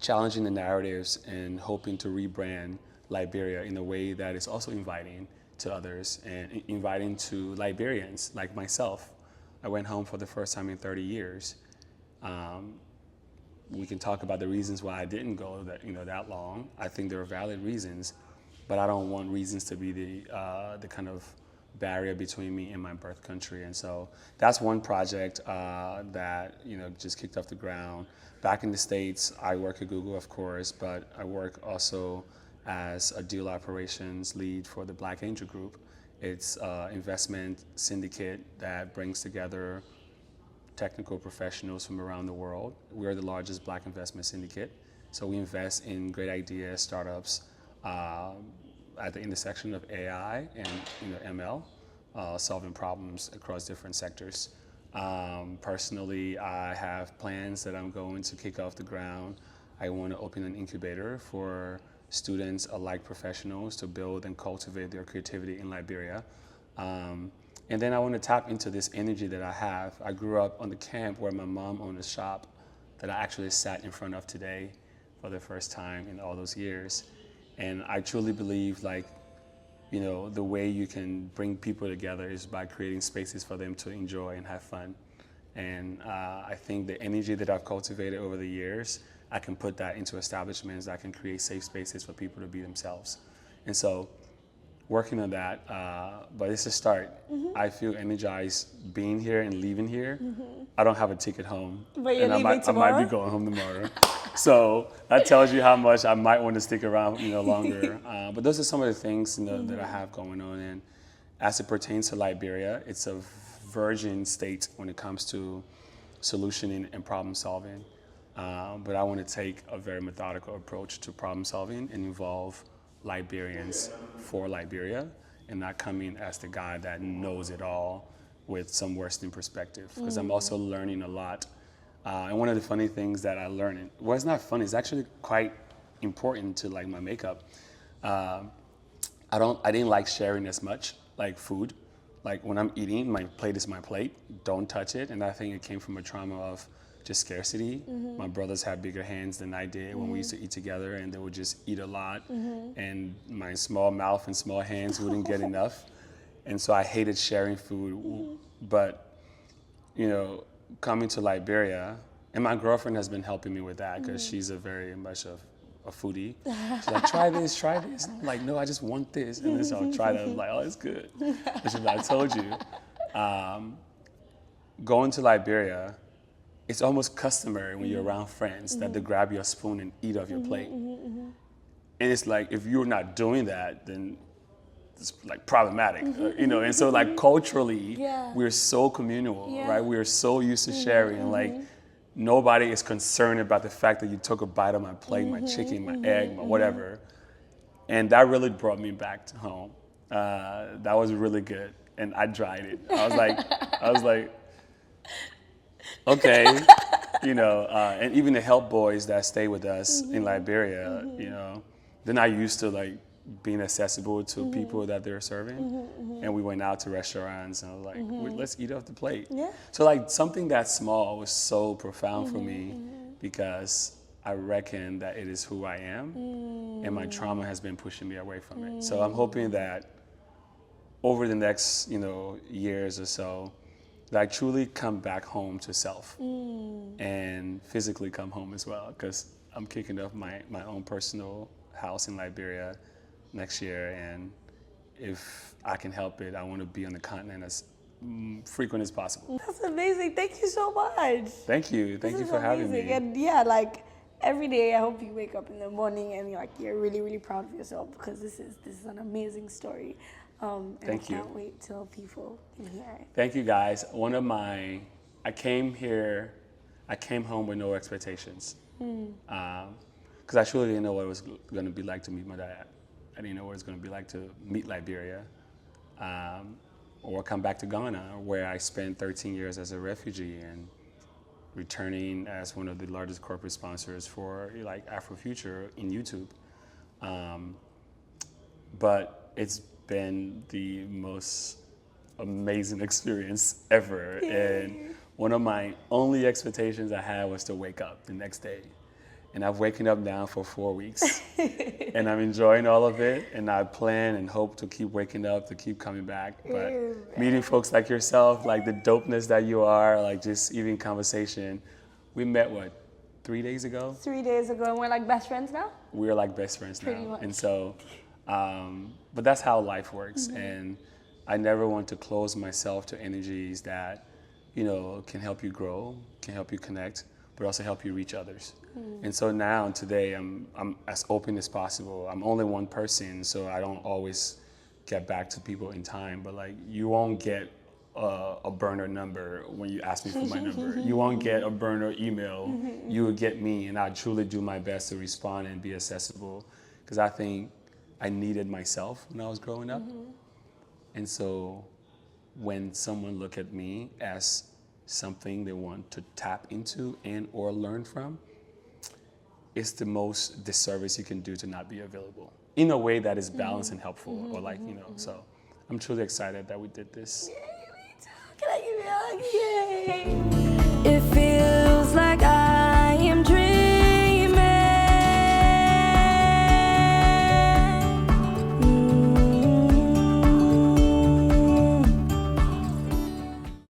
challenging the narratives and hoping to rebrand Liberia in a way that is also inviting to others and inviting to Liberians like myself. I went home for the first time in 30 years. We can talk about the reasons why I didn't go that long. I think there are valid reasons, but I don't want reasons to be the kind of barrier between me and my birth country. And so that's one project that just kicked off the ground. Back in the States, I work at Google, of course, but I work also as a deal operations lead for the Black Angel Group. It's an investment syndicate that brings together technical professionals from around the world. We are the largest Black investment syndicate. So we invest in great ideas, startups, at the intersection of AI and ML, solving problems across different sectors. Personally, I have plans that I'm going to kick off the ground. I want to open an incubator for students alike professionals to build and cultivate their creativity in Liberia. And then I want to tap into this energy that I have. I grew up on the camp where my mom owned a shop that I actually sat in front of today for the first time in all those years. And I truly believe the way you can bring people together is by creating spaces for them to enjoy and have fun. And I think the energy that I've cultivated over the years, I can put that into establishments that can create safe spaces for people to be themselves. And so working on that, but it's a start. Mm-hmm. I feel energized being here and leaving here. Mm-hmm. I don't have a ticket home. But you're leaving tomorrow? I might be going home tomorrow. So that tells you how much I might want to stick around, longer. But those are some of the things, that I have going on. And as it pertains to Liberia, it's a virgin state when it comes to solutioning and problem solving. But I want to take a very methodical approach to problem solving and involve Liberians for Liberia and not coming as the guy that knows it all with some Western perspective. Because I'm also learning a lot. And one of the funny things that I learned, well, it's not funny, it's actually quite important to my makeup. I didn't like sharing as much, food. When I'm eating, my plate is my plate, don't touch it. And I think it came from a trauma of just scarcity. Mm-hmm. My brothers had bigger hands than I did when we used to eat together, and they would just eat a lot. Mm-hmm. And my small mouth and small hands wouldn't get enough. And so I hated sharing food. Mm-hmm. But, coming to Liberia, and my girlfriend has been helping me with that because she's a very much of a foodie. She's like, try this. And I'm like, no, I just want this. And then so I'll try that. I'm like, oh, it's good. And she's like, I told you. Going to Liberia, it's almost customary when you're around friends that they grab your spoon and eat off your plate. And it's if you're not doing that, then it's problematic, and so culturally, we're so communal, right? We're so used to sharing, and nobody is concerned about the fact that you took a bite of my plate, my chicken, my egg, my whatever. And that really brought me back to home. That was really good. And I tried it. I was like, okay, and even the help boys that stay with us in Liberia, they're not used to being accessible to people that they're serving. And we went out to restaurants and I was like, let's eat off the plate. Yeah. So something that small was so profound for me because I reckon that it is who I am and my trauma has been pushing me away from it. So I'm hoping that over the next, years or so, that I truly come back home to self and physically come home as well, because I'm kicking off my own personal house in Liberia next year, and if I can help it, I want to be on the continent as frequent as possible. That's amazing. Thank you so much. Thank you. Thank you for having me. And every day I hope you wake up in the morning and you're really, really proud of yourself, because this is an amazing story. And Thank you. I can't wait till people can hear it. Thank you, guys. I came home with no expectations. Because I truly didn't know what it was going to be like to meet my dad. I didn't know what it was going to be like to meet Liberia, or come back to Ghana, where I spent 13 years as a refugee and returning as one of the largest corporate sponsors for like Afrofuture in YouTube. But it's been the most amazing experience ever. And one of my only expectations I had was to wake up the next day. And I've waken up now for 4 weeks. And I'm enjoying all of it. And I plan and hope to keep waking up, to keep coming back. But meeting folks like yourself, like the dopeness that you are, like just even conversation. We met, 3 days ago? 3 days ago, and we're like best friends now? We're like best friends now. Pretty much. And so, but that's how life works. And I never want to close myself to energies that, you know, can help you grow, can help you connect, but also help you reach others. And so now, today, I'm as open as possible. I'm only one person, so I don't always get back to people in time, but like, you won't get a burner number when you ask me for my number. You won't get a burner email. You will get me, and I truly do my best to respond and be accessible, because I think I needed myself when I was growing up. And so when someone look at me as something they want to tap into and or learn from, it's the most disservice you can do to not be available in a way that is balanced and helpful, or like, you know, so I'm truly excited that we did this. Can I give you a hug? Yay! If